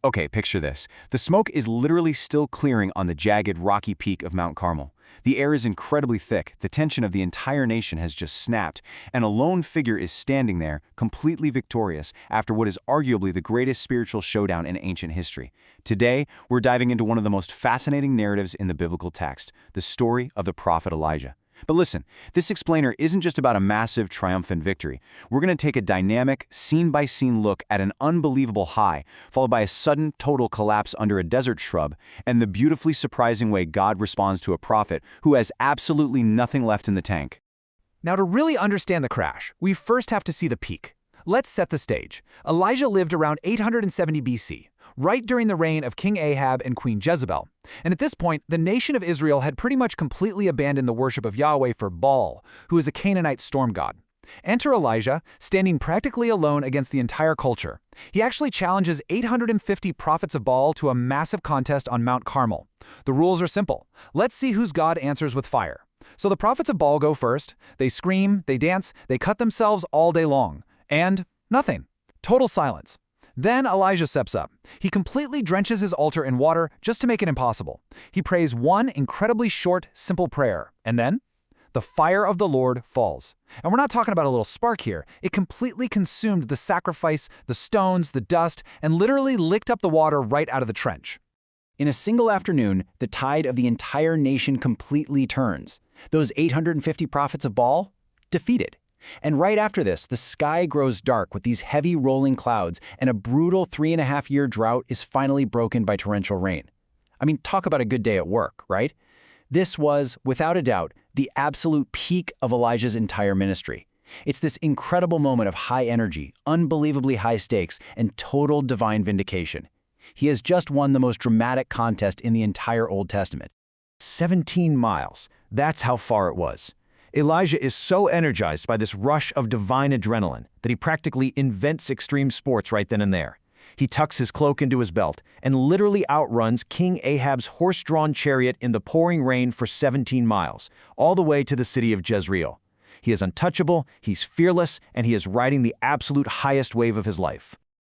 Okay, picture this. The smoke is literally still clearing on the jagged, rocky peak of Mount Carmel. The air is incredibly thick, the tension of the entire nation has just snapped, and a lone figure is standing there, completely victorious, after what is arguably the greatest spiritual showdown in ancient history. Today, we're diving into one of the most fascinating narratives in the biblical text, the story of the prophet Elijah. But listen, this explainer isn't just about a massive, triumphant victory. We're going to take a dynamic, scene-by-scene look at an unbelievable high, followed by a sudden, total collapse under a desert shrub, and the beautifully surprising way God responds to a prophet who has absolutely nothing left in the tank. Now, to really understand the crash, we first have to see the peak. Let's set the stage. Elijah lived around 870 BC, right during the reign of King Ahab and Queen Jezebel. And at this point, the nation of Israel had pretty much completely abandoned the worship of Yahweh for Baal, who is a Canaanite storm god. Enter Elijah, standing practically alone against the entire culture. He actually challenges 850 prophets of Baal to a massive contest on Mount Carmel. The rules are simple. Let's see whose God answers with fire. So the prophets of Baal go first. They scream, they dance, they cut themselves all day long. And nothing. Total silence. Then Elijah steps up. He completely drenches his altar in water just to make it impossible. He prays one incredibly short, simple prayer. And then the fire of the Lord falls. And we're not talking about a little spark here. It completely consumed the sacrifice, the stones, the dust, and literally licked up the water right out of the trench. In a single afternoon, the tide of the entire nation completely turns. Those 850 prophets of Baal, defeated. And right after this, the sky grows dark with these heavy rolling clouds, and a brutal 3.5-year drought is finally broken by torrential rain. I mean, talk about a good day at work, right? This was, without a doubt, the absolute peak of Elijah's entire ministry. It's this incredible moment of high energy, unbelievably high stakes, and total divine vindication. He has just won the most dramatic contest in the entire Old Testament. 17 miles. That's how far it was. Elijah is so energized by this rush of divine adrenaline that he practically invents extreme sports right then and there. He tucks his cloak into his belt and literally outruns King Ahab's horse-drawn chariot in the pouring rain for 17 miles, all the way to the city of Jezreel. He is untouchable, he's fearless, and he is riding the absolute highest wave of his life.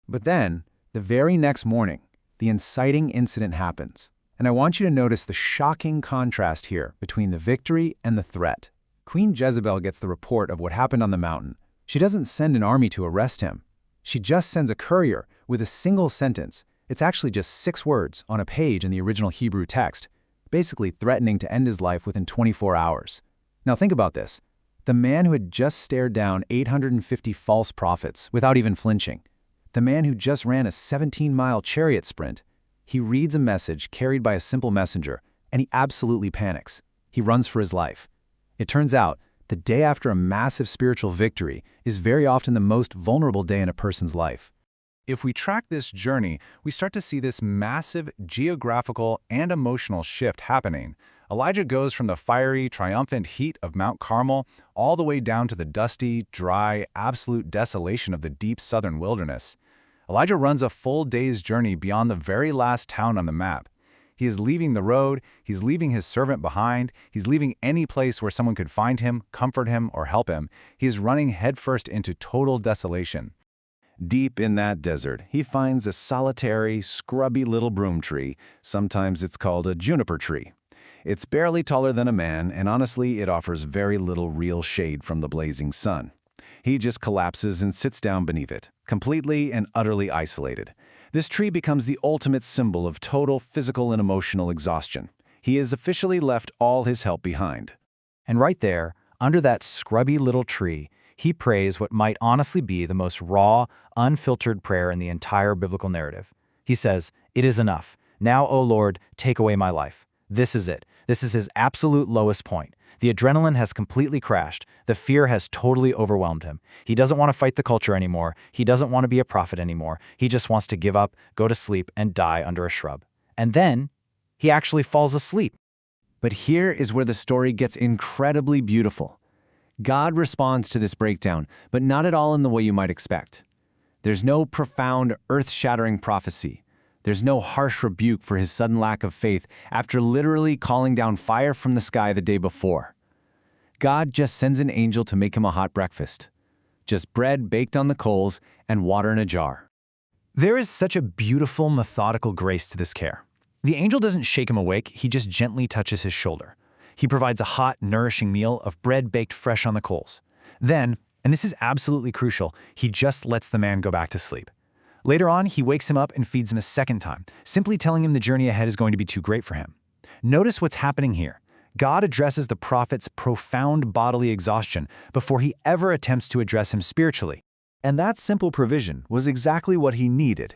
But then, the very next morning, the inciting incident happens. And I want you to notice the shocking contrast here between the victory and the threat. Queen Jezebel gets the report of what happened on the mountain. She doesn't send an army to arrest him. She just sends a courier with a single sentence. It's actually just 6 words on a page in the original Hebrew text, basically threatening to end his life within 24 hours. Now think about this. The man who had just stared down 850 false prophets without even flinching. The man who just ran a 17-mile chariot sprint. He reads a message carried by a simple messenger, and he absolutely panics. He runs for his life. It turns out, the day after a massive spiritual victory is very often the most vulnerable day in a person's life. If we track this journey, we start to see this massive geographical and emotional shift happening. Elijah goes from the fiery, triumphant heat of Mount Carmel all the way down to the dusty, dry, absolute desolation of the deep southern wilderness. Elijah runs a full day's journey beyond the very last town on the map. He is leaving the road, he's leaving his servant behind, he's leaving any place where someone could find him, comfort him, or help him. He is running headfirst into total desolation. Deep in that desert, he finds a solitary, scrubby little broom tree. Sometimes it's called a juniper tree. It's barely taller than a man, and honestly, it offers very little real shade from the blazing sun. He just collapses and sits down beneath it, completely and utterly isolated. This tree becomes the ultimate symbol of total physical and emotional exhaustion. He has officially left all his help behind. And right there, under that scrubby little tree, he prays what might honestly be the most raw, unfiltered prayer in the entire biblical narrative. He says, "It is enough. Now, O Lord, take away my life." This is it. This is his absolute lowest point. The adrenaline has completely crashed. The fear has totally overwhelmed him. He doesn't want to fight the culture anymore. He doesn't want to be a prophet anymore. He just wants to give up, go to sleep, and die under a shrub. And then, he actually falls asleep. But here is where the story gets incredibly beautiful. God responds to this breakdown, but not at all in the way you might expect. There's no profound, earth-shattering prophecy. There's no harsh rebuke for his sudden lack of faith after literally calling down fire from the sky the day before. God just sends an angel to make him a hot breakfast. Just bread baked on the coals and water in a jar. There is such a beautiful, methodical grace to this care. The angel doesn't shake him awake, he just gently touches his shoulder. He provides a hot, nourishing meal of bread baked fresh on the coals. Then, and this is absolutely crucial, he just lets the man go back to sleep. Later on, he wakes him up and feeds him a second time, simply telling him the journey ahead is going to be too great for him. Notice what's happening here. God addresses the prophet's profound bodily exhaustion before he ever attempts to address him spiritually. And that simple provision was exactly what he needed.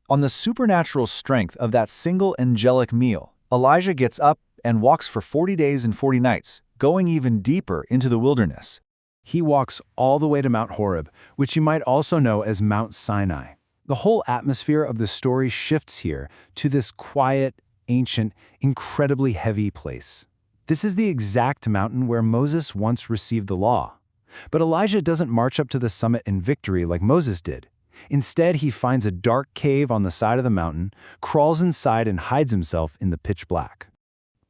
On the supernatural strength of that single angelic meal, Elijah gets up and walks for 40 days and 40 nights, going even deeper into the wilderness. He walks all the way to Mount Horeb, which you might also know as Mount Sinai. The whole atmosphere of the story shifts here to this quiet, ancient, incredibly heavy place. This is the exact mountain where Moses once received the law. But Elijah doesn't march up to the summit in victory like Moses did. Instead, he finds a dark cave on the side of the mountain, crawls inside and hides himself in the pitch black.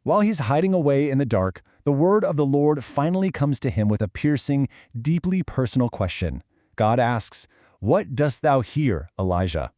While he's hiding away in the dark, the word of the Lord finally comes to him with a piercing, deeply personal question. God asks, "What dost thou hear, Elijah?"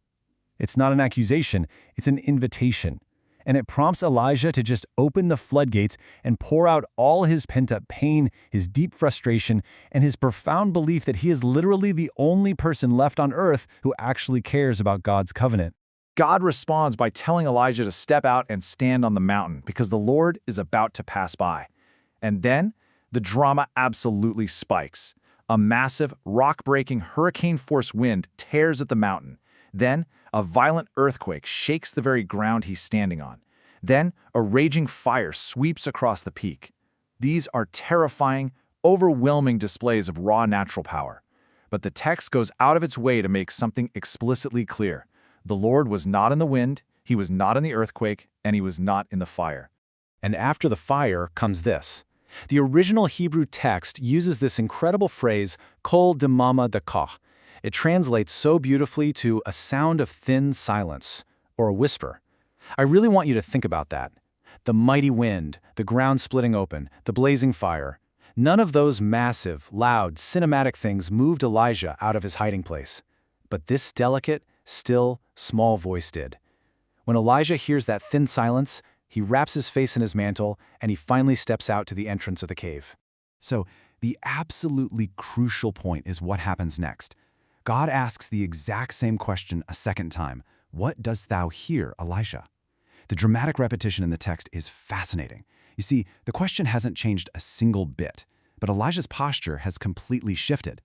It's not an accusation, it's an invitation. And it prompts Elijah to just open the floodgates and pour out all his pent-up pain, his deep frustration, and his profound belief that he is literally the only person left on earth who actually cares about God's covenant. God responds by telling Elijah to step out and stand on the mountain because the Lord is about to pass by. And then the drama absolutely spikes. A massive, rock-breaking, hurricane-force wind tears at the mountain. Then, a violent earthquake shakes the very ground he's standing on. Then, a raging fire sweeps across the peak. These are terrifying, overwhelming displays of raw natural power. But the text goes out of its way to make something explicitly clear. The Lord was not in the wind, he was not in the earthquake, and he was not in the fire. And after the fire comes this. The original Hebrew text uses this incredible phrase, kol demama dakah. It translates so beautifully to a sound of thin silence, or a whisper. I really want you to think about that. The mighty wind, the ground splitting open, the blazing fire. None of those massive, loud, cinematic things moved Elijah out of his hiding place. But this delicate, still, small voice did. When Elijah hears that thin silence, he wraps his face in his mantle, and he finally steps out to the entrance of the cave. So, the absolutely crucial point is what happens next. God asks the exact same question a second time. What dost thou hear, Elijah? The dramatic repetition in the text is fascinating. You see, the question hasn't changed a single bit, but Elijah's posture has completely shifted.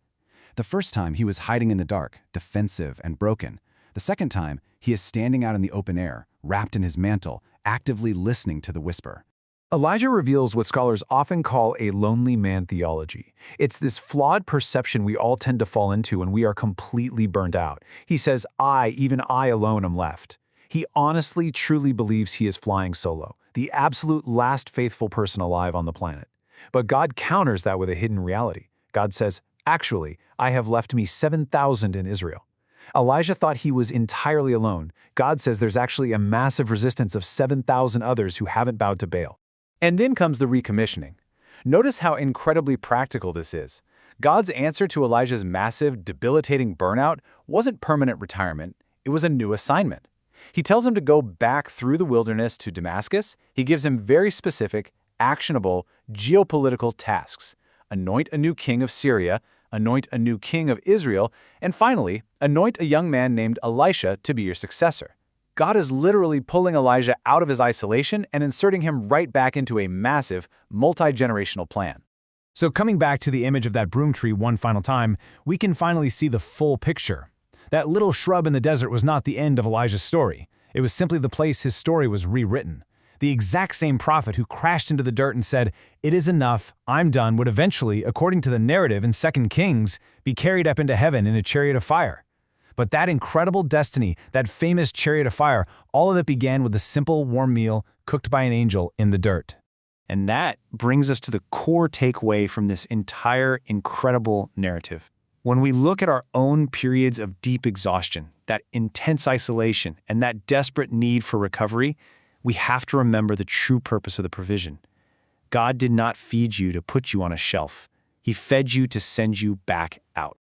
The first time he was hiding in the dark, defensive and broken. The second time, he is standing out in the open air, wrapped in his mantle, actively listening to the whisper. Elijah reveals what scholars often call a lonely man theology. It's this flawed perception we all tend to fall into when we are completely burned out. He says, even I alone am left. He honestly, truly believes he is flying solo, the absolute last faithful person alive on the planet. But God counters that with a hidden reality. God says, actually, I have left me 7,000 in Israel. Elijah thought he was entirely alone. God says there's actually a massive resistance of 7,000 others who haven't bowed to Baal. And then comes the recommissioning. Notice how incredibly practical this is. God's answer to Elijah's massive, debilitating burnout wasn't permanent retirement, it was a new assignment. He tells him to go back through the wilderness to Damascus. He gives him very specific, actionable, geopolitical tasks. Anoint a new king of Syria, anoint a new king of Israel, and finally, anoint a young man named Elisha to be your successor. God is literally pulling Elijah out of his isolation and inserting him right back into a massive, multi-generational plan. So coming back to the image of that broom tree one final time, we can finally see the full picture. That little shrub in the desert was not the end of Elijah's story. It was simply the place his story was rewritten. The exact same prophet who crashed into the dirt and said, "It is enough, I'm done," would eventually, according to the narrative in 2 Kings, be carried up into heaven in a chariot of fire. But that incredible destiny, that famous chariot of fire, all of it began with a simple, warm meal cooked by an angel in the dirt. And that brings us to the core takeaway from this entire incredible narrative. When we look at our own periods of deep exhaustion, that intense isolation, and that desperate need for recovery, we have to remember the true purpose of the provision. God did not feed you to put you on a shelf. He fed you to send you back out.